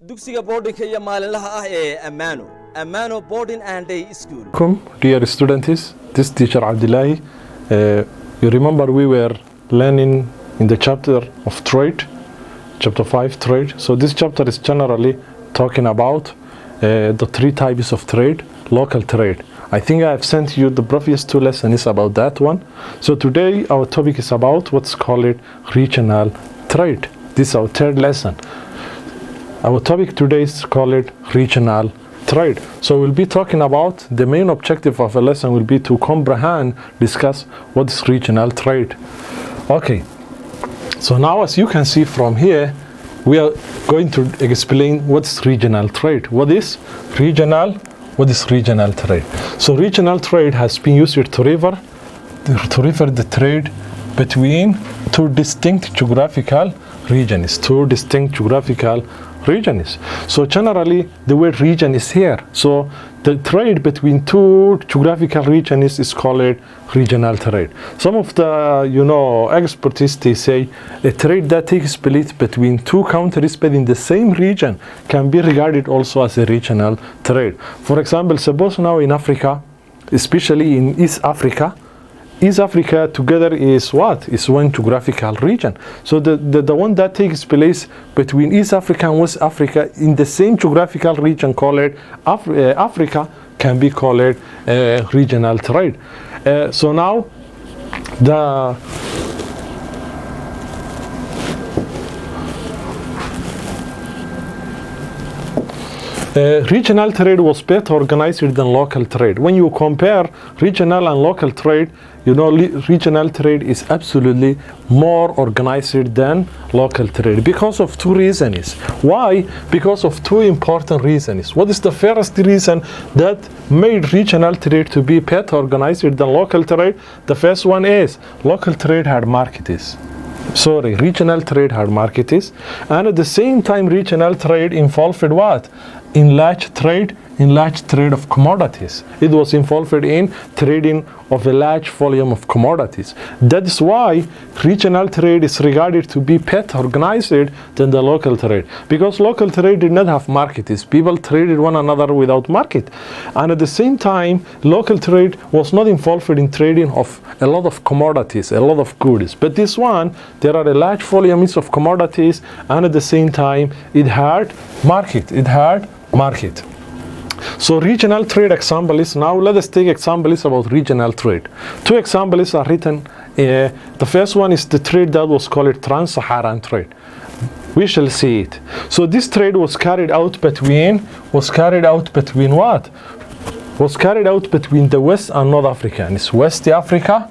dugsiga boardingka iyo maalinlaha ah ee Amano Boarding and Day School. Dear students, this teacher Abdullahi, you remember we were learning in the chapter of trade, chapter 5 trade. So this chapter is generally talking about the three types of trade. Local trade, I think I have sent you the previous two lessons about that one. So today our topic is about what's called regional trade. This is our third lesson. Our topic today is called regional trade. So we'll be talking about the main objective of a lesson will be to comprehend, discuss what is regional trade. Okay, so now as you can see from here, we are going to explain what's regional trade. What is regional trade? So regional trade has been used to refer the trade between two distinct geographical regions. So generally the word region is here. So the trade between two geographical regions is called regional trade. Some of the experts, they say a trade that takes place between two countries but in the same region can be regarded also as a regional trade. For example, suppose now in Africa, especially in East Africa together is what? Is one geographical region. So the one that takes place between East Africa and West Africa in the same geographical region called Africa can be called regional trade. So now the regional trade was better organized than local trade. When you compare regional and local trade, regional trade is absolutely more organized than local trade because of two reasons. Why? Because of two important reasons. What is the first reason that made regional trade to be better organized than local trade? The first one is local trade had markets. Regional trade had markets, and at the same time regional trade involved what? In large trade of commodities. It was involved in trading of a large volume of commodities. That is why regional trade is regarded to be better organized than the local trade, because local trade did not have markets. People traded one another without market, and at the same time local trade was not involved in trading of a lot of commodities, a lot of goods. But this one, there are a large volumes of commodities, and at the same time it had market. So regional trade example is, now let us take examples about regional trade. Two examples are written. The first one is the trade that was called Trans-Saharan Trade. We shall see it. So this trade was carried out between what? Was carried out between the West and North Africa. And it's West Africa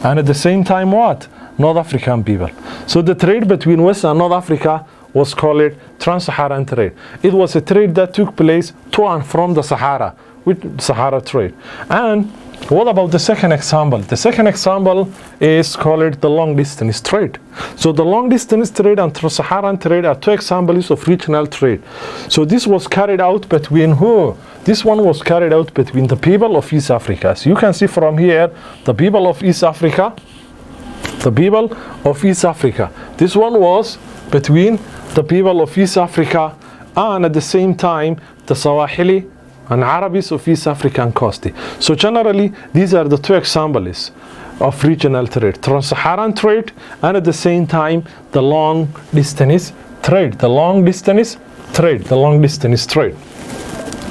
and at the same time what? North African people. So the trade between West and North Africa was called Trans-Saharan Trade. It was a trade that took place to and from the Sahara, with Sahara trade. And what about the second example? The second example is called the long distance trade. So the long distance trade and Trans-Saharan trade are two examples of regional trade. So this was carried out between who? This one was carried out between the people of East Africa. So you can see from here, the people of East Africa. This one was between the people of East Africa and at the same time the Swahili and Arabs of East African coast. So generally these are the two examples of regional trade, Trans-Saharan trade and at the same time the long distance trade.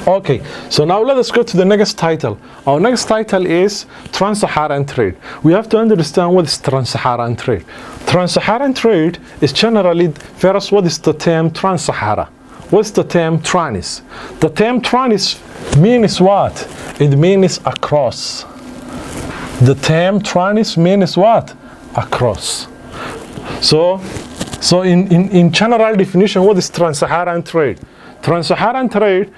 Okay, so now let us go to the next title. Our next title is Trans-Saharan Trade. We have to understand what is Trans-Saharan Trade. Trans-Saharan Trade is generally, first, what is the term Trans-Sahara? What's the term trans? The term trans means what? It means across. The term trans means what? Across. So in general definition, what is Trans-Saharan Trade? Trans-Saharan Trade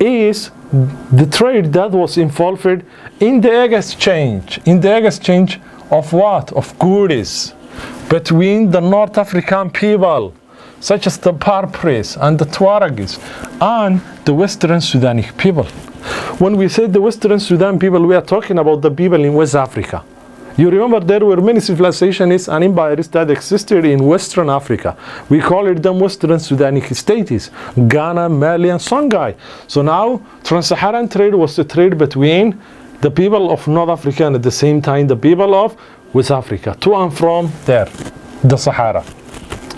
is the trade that was involved in the exchange of what? Of goods between the North African people, such as the Berbers and the Tuaregs, and the Western Sudanic people. When we say the Western Sudan people, we are talking about the people in West Africa. You remember there were many civilizations and empires that existed in Western Africa. We call it them Western Sudanic states, Ghana, Mali, and Songhai. So now Trans-Saharan trade was the trade between the people of North Africa and at the same time the people of West Africa, to and from there, the Sahara.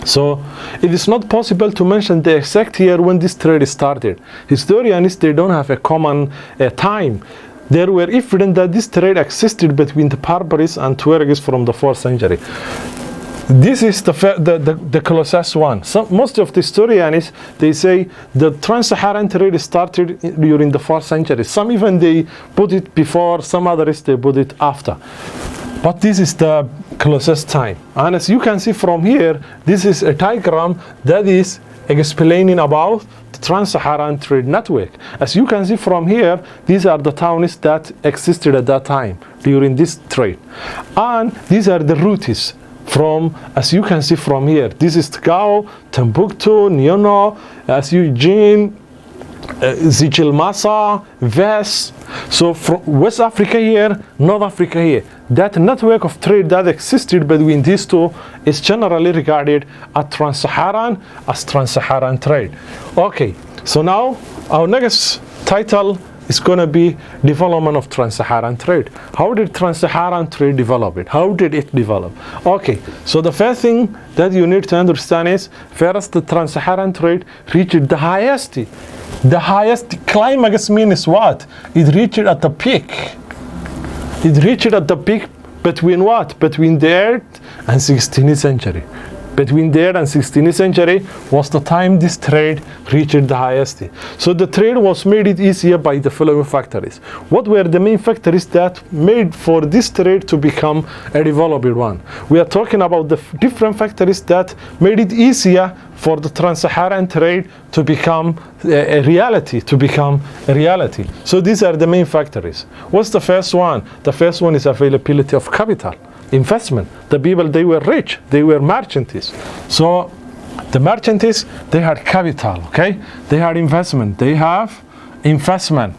So it is not possible to mention the exact year when this trade started. Historians, they don't have a common time. There were evidence that this trade existed between the Berbers and Tuaregs from the 4th century. This is the closest one. Most of the historians, they say the Trans-Saharan trade started during the 4th century. Some even they put it before, some others they put it after. But this is the closest time. And as you can see from here, this is a diagram that is explaining about the Trans-Saharan trade network. As you can see from here, these are the towns that existed at that time during this trade. And these are the routes from, as you can see from here, this is Gao, Timbuktu, Nyono, as Eugene, Zijilmasa, West. So from West Africa here, North Africa here. That network of trade that existed between these two is generally regarded as Trans-Saharan trade. Okay, so now our next title is going to be development of Trans-Saharan trade. How did Trans-Saharan trade develop it? How did it develop? Okay, so the first thing that you need to understand is, first, the Trans-Saharan trade reached the highest. The highest climax means what? It reached at the peak. It reached at the peak between what? Between the 8th and 16th century. Between there and 16th century was the time this trade reached the highest. So the trade was made it easier by the following factors. What were the main factors that made for this trade to become a developed one? We are talking about the different factors that made it easier for the Trans-Saharan trade to become a reality, So these are the main factors. What's the first one? The first one is availability of capital. Investment. The people, they were rich, they were merchants. So the merchants, they had capital, okay? They had investment. They have investment.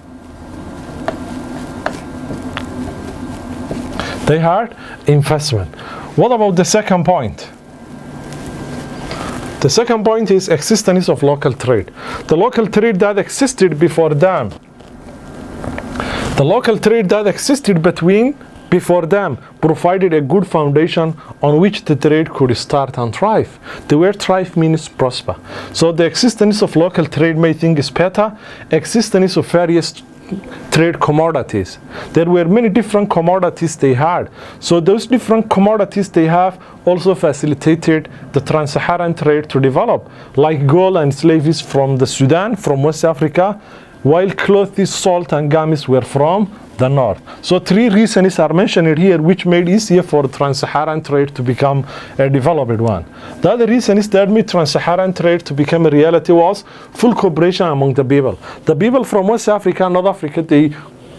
They had investment. What about the second point? The second point is existence of local trade. The local trade that existed before them. The local trade that existed before them provided a good foundation on which the trade could start and thrive. The word thrive means prosper. So the existence of local trade made things better. Existence of various trade commodities. There were many different commodities they had. So those different commodities they have also facilitated the Trans-Saharan trade to develop, like gold and slaves from the Sudan, from West Africa, while clothes, salt, and gummies were from the north. So three reasons are mentioned here which made easier for Trans-Saharan trade to become a developed one. The other reason is that made Trans-Saharan trade to become a reality was full cooperation among the people. The people from West Africa and North Africa, they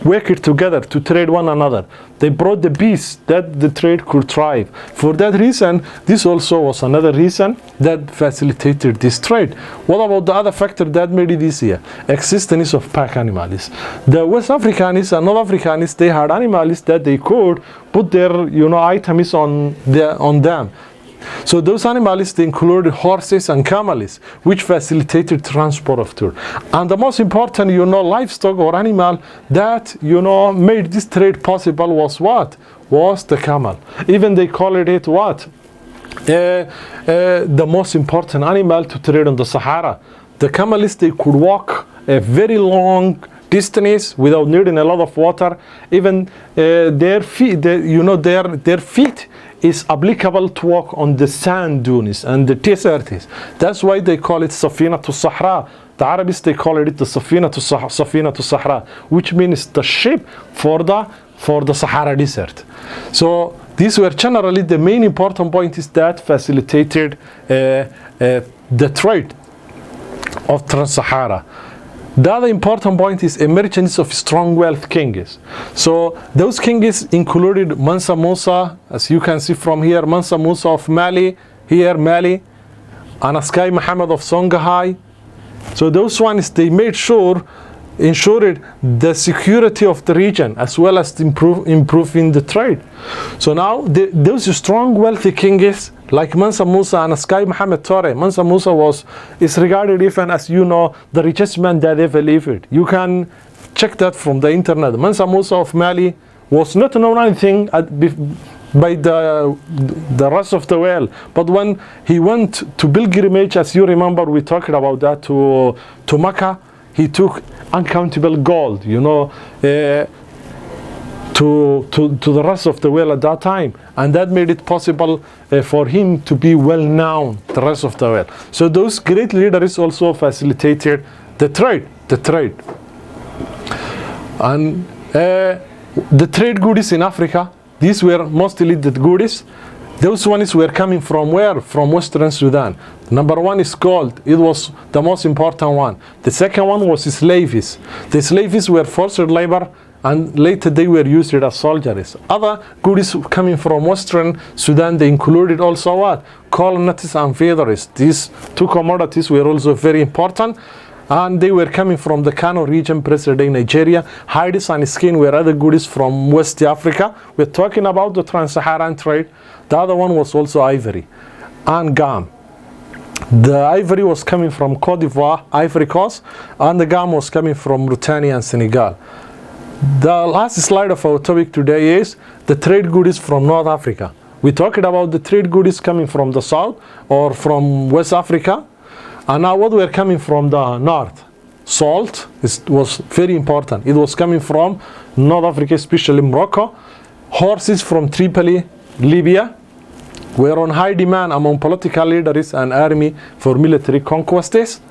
worked together to trade one another. They brought the peace that the trade could thrive. For that reason, this also was another reason that facilitated this trade. What about the other factor that made it easier? Existence of pack animals. The West Africans and North Africans, they had animals that they could put their items on them. So those animals, they included horses and camels, which facilitated transport of food. And the most important, livestock or animal that, made this trade possible was what? Was the camel. Even they called it what? The most important animal to trade on the Sahara. The camels, they could walk a very long distance without needing a lot of water. Even their feet, their feet is applicable to walk on the sand dunes and the deserts. That's why they call it Safina to Sahara. The Arabs, they call it the Safina to Sahara, which means the ship for the Sahara desert. So these were generally the main important points that facilitated the trade of Trans-Sahara. The other important point is emergence of strong wealth kings. So those kings included Mansa Musa, as you can see from here, Mansa Musa of Mali, and Askai Muhammad of Songhai. So those ones, they made sure ensured the security of the region as well as improving the trade. So now those strong wealthy kings like Mansa Musa and Sky Mohammed Torre. Mansa Musa is regarded even as, you know, the richest man that ever lived. You can check that from the internet. Mansa Musa of Mali was not known anything by the rest of the world, but when he went to pilgrimage, as you remember, we talked about that, to Mecca, he took uncountable gold, you know, to the rest of the world at that time, and that made it possible for him to be well known the rest of the world. So those great leaders also facilitated the trade. And the trade goods in Africa, these were mostly the goods. Those ones were coming from where? From Western Sudan. Number one is gold. It was the most important one. The second one was slaves. The slaves were forced labor, and later they were used as soldiers. Other goods coming from Western Sudan, they included also what? Coal, nuts, and feathers. These two commodities were also very important, and they were coming from the Kano region, present-day Nigeria. Hides and skin were other goods from West Africa. We're talking about the Trans-Saharan Trade. The other one was also ivory and gum. The ivory was coming from Cote d'Ivoire, Ivory Coast, and the gum was coming from Mauritania and Senegal. The last slide of our topic today is the trade goods from North Africa. We talked about the trade goods coming from the south or from West Africa, and now what were coming from the north. Salt was very important. It was coming from North Africa, especially Morocco. Horses from Tripoli, Libya, were on high demand among political leaders and army for military conquests.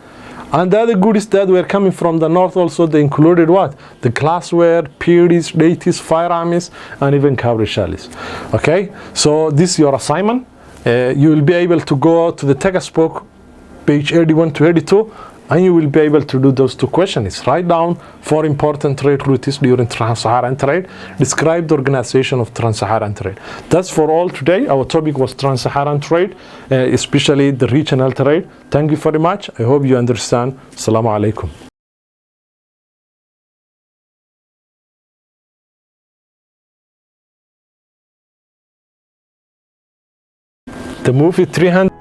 And the other goods that were coming from the north also, they included what? The glassware, pearls, dates, firearms, and even cavalry shells. Okay, so this is your assignment. You will be able to go to the textbook, page 81 to 82, and you will be able to do those two questions. Write down 4 important trade routes during Trans-Saharan Trade. Describe the organization of Trans-Saharan Trade. That's for all today. Our topic was Trans-Saharan Trade, especially the regional trade. Thank you very much. I hope you understand. Assalamu alaikum. The movie 300